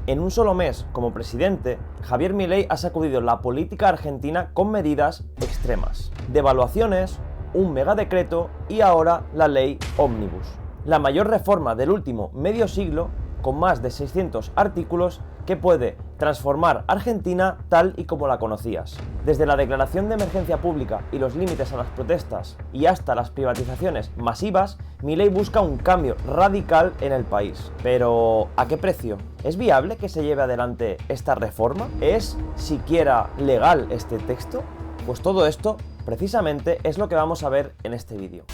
En un solo mes, como presidente, Javier Milei ha sacudido la política argentina con medidas extremas. Devaluaciones, un megadecreto y ahora la ley Ómnibus. La mayor reforma del último medio siglo, con más de 600 artículos, que puede transformar Argentina tal y como la conocías. Desde la declaración de emergencia pública y los límites a las protestas y hasta las privatizaciones masivas, Milei busca un cambio radical en el país. Pero, ¿a qué precio? ¿Es viable que se lleve adelante esta reforma? ¿Es siquiera legal este texto? Pues todo esto, precisamente, es lo que vamos a ver en este vídeo.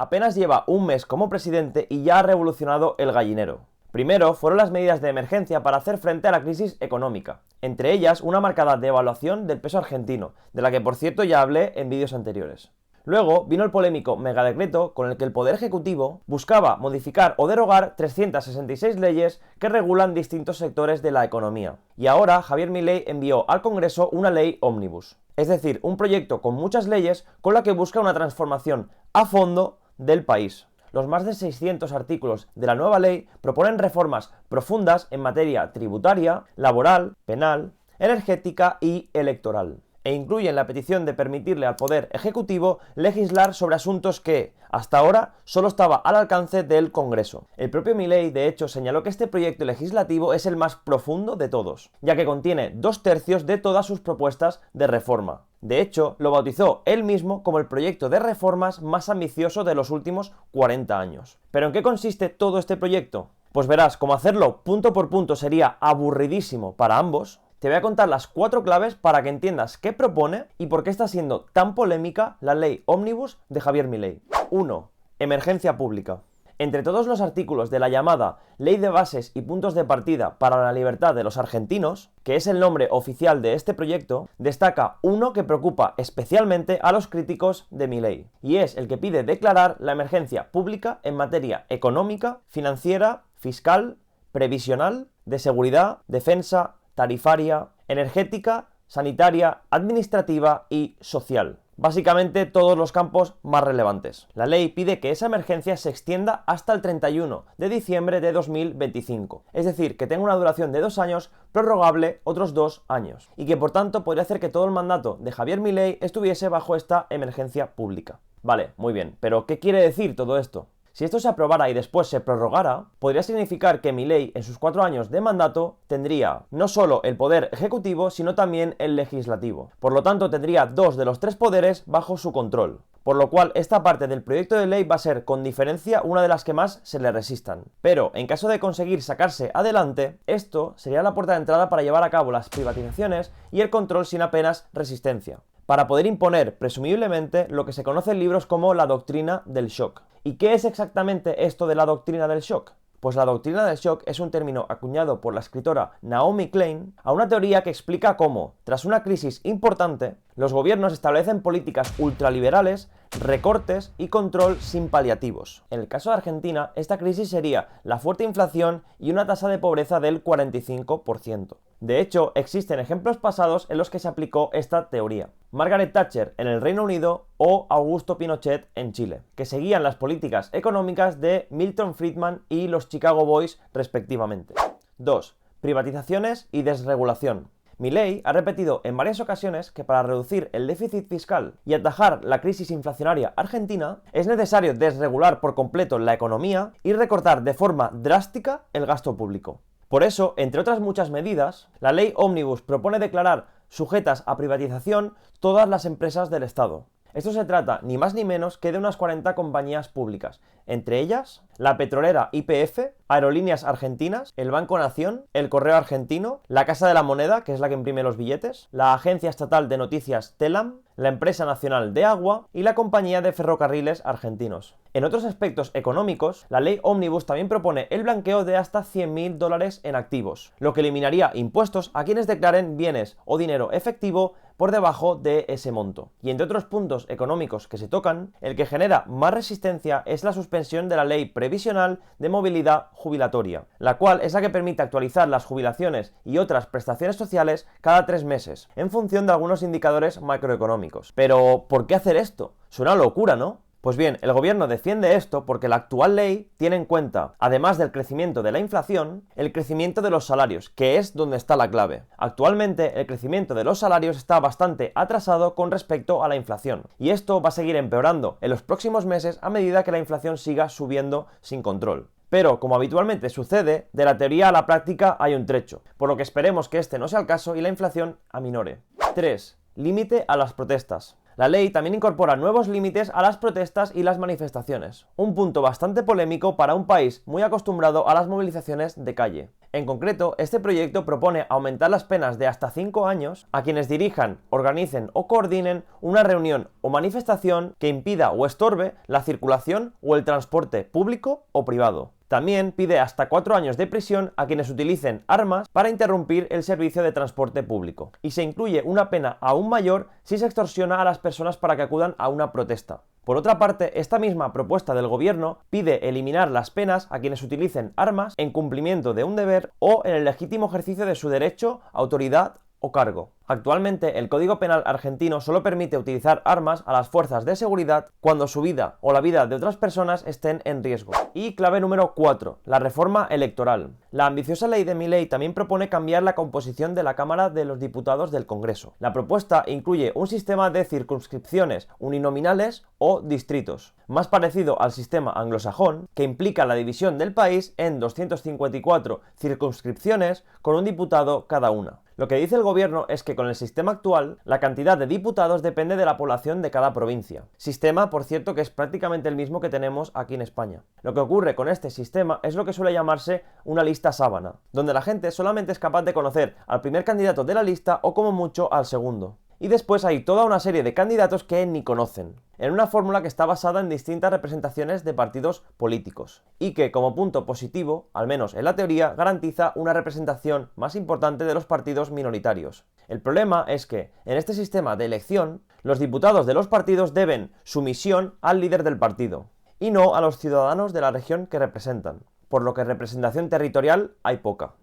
Apenas lleva un mes como presidente y ya ha revolucionado el gallinero. Primero fueron las medidas de emergencia para hacer frente a la crisis económica, entre ellas una marcada devaluación del peso argentino, de la que por cierto ya hablé en vídeos anteriores. Luego vino el polémico megadecreto con el que el Poder Ejecutivo buscaba modificar o derogar 366 leyes que regulan distintos sectores de la economía. Y ahora Javier Milei envió al Congreso una ley Ómnibus, es decir, un proyecto con muchas leyes con la que busca una transformación a fondo del país. Los más de 600 artículos de la nueva ley proponen reformas profundas en materia tributaria, laboral, penal, energética y electoral, e incluyen la petición de permitirle al Poder Ejecutivo legislar sobre asuntos que, hasta ahora, solo estaba al alcance del Congreso. El propio Milei, de hecho, señaló que este proyecto legislativo es el más profundo de todos, ya que contiene 2/3 de todas sus propuestas de reforma. De hecho, lo bautizó él mismo como el proyecto de reformas más ambicioso de los últimos 40 años. ¿Pero en qué consiste todo este proyecto? Pues verás, como hacerlo punto por punto sería aburridísimo para ambos, te voy a contar las 4 claves para que entiendas qué propone y por qué está siendo tan polémica la ley Ómnibus de Javier Milei. 1. Emergencia pública. Entre todos los artículos de la llamada Ley de Bases y Puntos de Partida para la Libertad de los Argentinos, que es el nombre oficial de este proyecto, destaca uno que preocupa especialmente a los críticos de Milei, y es el que pide declarar la emergencia pública en materia económica, financiera, fiscal, previsional, de seguridad, defensa, tarifaria, energética, sanitaria, administrativa y social. Básicamente todos los campos más relevantes. La ley pide que esa emergencia se extienda hasta el 31 de diciembre de 2025, es decir, que tenga una duración de 2 años, prorrogable otros 2 años, y que por tanto podría hacer que todo el mandato de Javier Milei estuviese bajo esta emergencia pública. Vale, muy bien, pero ¿qué quiere decir todo esto? Si esto se aprobara y después se prorrogara, podría significar que Milei en sus 4 años de mandato tendría no solo el poder ejecutivo, sino también el legislativo. Por lo tanto, tendría 2 de los 3 poderes bajo su control. Por lo cual, esta parte del proyecto de ley va a ser, con diferencia, una de las que más se le resistan. Pero, en caso de conseguir sacarse adelante, esto sería la puerta de entrada para llevar a cabo las privatizaciones y el control sin apenas resistencia, para poder imponer, presumiblemente, lo que se conoce en libros como la doctrina del shock. ¿Y qué es exactamente esto de la doctrina del shock? Pues la doctrina del shock es un término acuñado por la escritora Naomi Klein a una teoría que explica cómo, tras una crisis importante, los gobiernos establecen políticas ultraliberales, recortes y control sin paliativos. En el caso de Argentina, esta crisis sería la fuerte inflación y una tasa de pobreza del 45%. De hecho, existen ejemplos pasados en los que se aplicó esta teoría. Margaret Thatcher en el Reino Unido o Augusto Pinochet en Chile, que seguían las políticas económicas de Milton Friedman y los Chicago Boys respectivamente. 2. Privatizaciones y desregulación. Milei ha repetido en varias ocasiones que para reducir el déficit fiscal y atajar la crisis inflacionaria argentina es necesario desregular por completo la economía y recortar de forma drástica el gasto público. Por eso, entre otras muchas medidas, la ley Ómnibus propone declarar sujetas a privatización todas las empresas del Estado. Esto se trata ni más ni menos que de unas 40 compañías públicas, entre ellas la petrolera YPF, Aerolíneas Argentinas, el Banco Nación, el Correo Argentino, la Casa de la Moneda, que es la que imprime los billetes, la Agencia Estatal de Noticias Telam, la Empresa Nacional de Agua y la Compañía de Ferrocarriles Argentinos. En otros aspectos económicos, la ley Ómnibus también propone el blanqueo de hasta $100.000 en activos, lo que eliminaría impuestos a quienes declaren bienes o dinero efectivo por debajo de ese monto. Y entre otros puntos económicos que se tocan, el que genera más resistencia es la suspensión de la Ley Previsional de Movilidad Jubilatoria, la cual es la que permite actualizar las jubilaciones y otras prestaciones sociales cada 3 meses, en función de algunos indicadores macroeconómicos. Pero, ¿por qué hacer esto? Suena locura, ¿no? Pues bien, el gobierno defiende esto porque la actual ley tiene en cuenta, además del crecimiento de la inflación, el crecimiento de los salarios, que es donde está la clave. Actualmente, el crecimiento de los salarios está bastante atrasado con respecto a la inflación, y esto va a seguir empeorando en los próximos meses a medida que la inflación siga subiendo sin control. Pero, como habitualmente sucede, de la teoría a la práctica hay un trecho, por lo que esperemos que este no sea el caso y la inflación aminore. 3. Límite a las protestas. La ley también incorpora nuevos límites a las protestas y las manifestaciones, un punto bastante polémico para un país muy acostumbrado a las movilizaciones de calle. En concreto, este proyecto propone aumentar las penas de hasta 5 años a quienes dirijan, organicen o coordinen una reunión o manifestación que impida o estorbe la circulación o el transporte público o privado. También pide hasta 4 años de prisión a quienes utilicen armas para interrumpir el servicio de transporte público. Y se incluye una pena aún mayor si se extorsiona a las personas para que acudan a una protesta. Por otra parte, esta misma propuesta del gobierno pide eliminar las penas a quienes utilicen armas en cumplimiento de un deber o en el legítimo ejercicio de su derecho, autoridad o cargo. Actualmente, el Código Penal argentino solo permite utilizar armas a las fuerzas de seguridad cuando su vida o la vida de otras personas estén en riesgo. Y clave número 4, la reforma electoral. La ambiciosa ley de Milei también propone cambiar la composición de la Cámara de los Diputados del Congreso. La propuesta incluye un sistema de circunscripciones uninominales o distritos, más parecido al sistema anglosajón, que implica la división del país en 254 circunscripciones con un diputado cada una. Lo que dice el gobierno es que con el sistema actual, la cantidad de diputados depende de la población de cada provincia. Sistema, por cierto, que es prácticamente el mismo que tenemos aquí en España. Lo que ocurre con este sistema es lo que suele llamarse una lista sábana, donde la gente solamente es capaz de conocer al primer candidato de la lista o como mucho al segundo. Y después hay toda una serie de candidatos que ni conocen, en una fórmula que está basada en distintas representaciones de partidos políticos, y que, como punto positivo, al menos en la teoría, garantiza una representación más importante de los partidos minoritarios. El problema es que, en este sistema de elección, los diputados de los partidos deben sumisión al líder del partido, y no a los ciudadanos de la región que representan, por lo que representación territorial hay poca.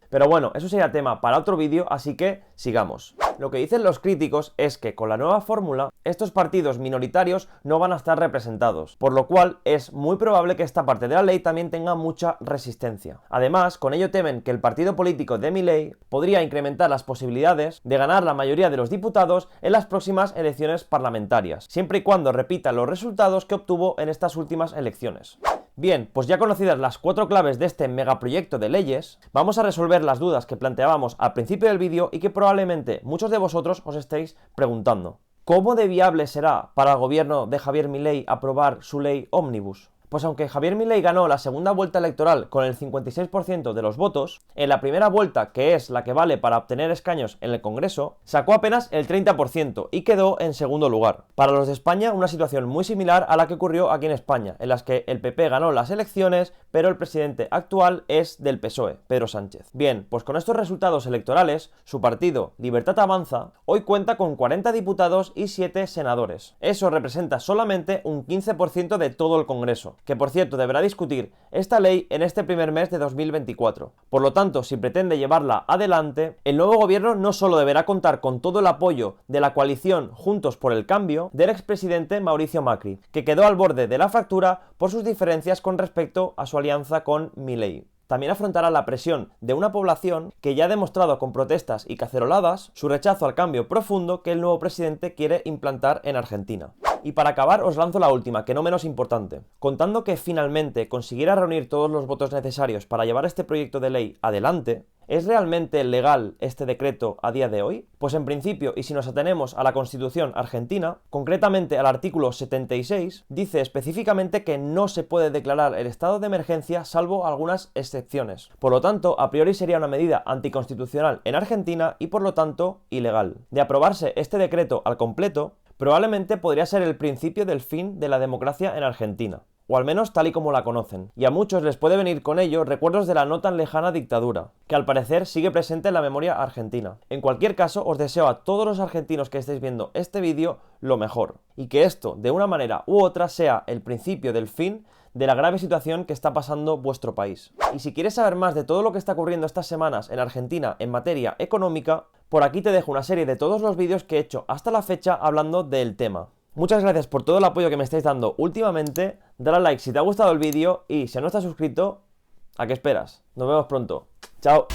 Pero bueno, eso sería tema para otro vídeo, así que sigamos. Lo que dicen los críticos es que con la nueva fórmula, estos partidos minoritarios no van a estar representados, por lo cual es muy probable que esta parte de la ley también tenga mucha resistencia. Además, con ello temen que el partido político de Milei podría incrementar las posibilidades de ganar la mayoría de los diputados en las próximas elecciones parlamentarias, siempre y cuando repita los resultados que obtuvo en estas últimas elecciones. Bien, pues ya conocidas las 4 claves de este megaproyecto de leyes, vamos a resolver las dudas que planteábamos al principio del vídeo y que probablemente muchos de vosotros os estéis preguntando. ¿Cómo de viable será para el gobierno de Javier Milei aprobar su ley Ómnibus? Pues aunque Javier Milei ganó la segunda vuelta electoral con el 56% de los votos, en la primera vuelta, que es la que vale para obtener escaños en el Congreso, sacó apenas el 30% y quedó en segundo lugar. Para los de España, una situación muy similar a la que ocurrió aquí en España, en las que el PP ganó las elecciones, pero el presidente actual es del PSOE, Pedro Sánchez. Bien, pues con estos resultados electorales, su partido, Libertad Avanza, hoy cuenta con 40 diputados y 7 senadores. Eso representa solamente un 15% de todo el Congreso, que por cierto deberá discutir esta ley en este primer mes de 2024. Por lo tanto, si pretende llevarla adelante, el nuevo gobierno no solo deberá contar con todo el apoyo de la coalición Juntos por el Cambio del expresidente Mauricio Macri, que quedó al borde de la fractura por sus diferencias con respecto a su alianza con Milei. También afrontará la presión de una población que ya ha demostrado con protestas y caceroladas su rechazo al cambio profundo que el nuevo presidente quiere implantar en Argentina. Y para acabar os lanzo la última, que no menos importante. Contando que finalmente consiguiera reunir todos los votos necesarios para llevar este proyecto de ley adelante, ¿es realmente legal este decreto a día de hoy? Pues en principio, y si nos atenemos a la Constitución argentina, concretamente al artículo 76, dice específicamente que no se puede declarar el estado de emergencia salvo algunas excepciones. Por lo tanto, a priori sería una medida anticonstitucional en Argentina y por lo tanto ilegal. De aprobarse este decreto al completo, probablemente podría ser el principio del fin de la democracia en Argentina, o al menos tal y como la conocen, y a muchos les puede venir con ello recuerdos de la no tan lejana dictadura, que al parecer sigue presente en la memoria argentina. En cualquier caso, os deseo a todos los argentinos que estéis viendo este vídeo lo mejor, y que esto, de una manera u otra, sea el principio del fin de la grave situación que está pasando vuestro país. Y si quieres saber más de todo lo que está ocurriendo estas semanas en Argentina en materia económica, por aquí te dejo una serie de todos los vídeos que he hecho hasta la fecha hablando del tema. Muchas gracias por todo el apoyo que me estáis dando últimamente. Dale a like si te ha gustado el vídeo y si no estás suscrito, ¿a qué esperas? Nos vemos pronto. Chao.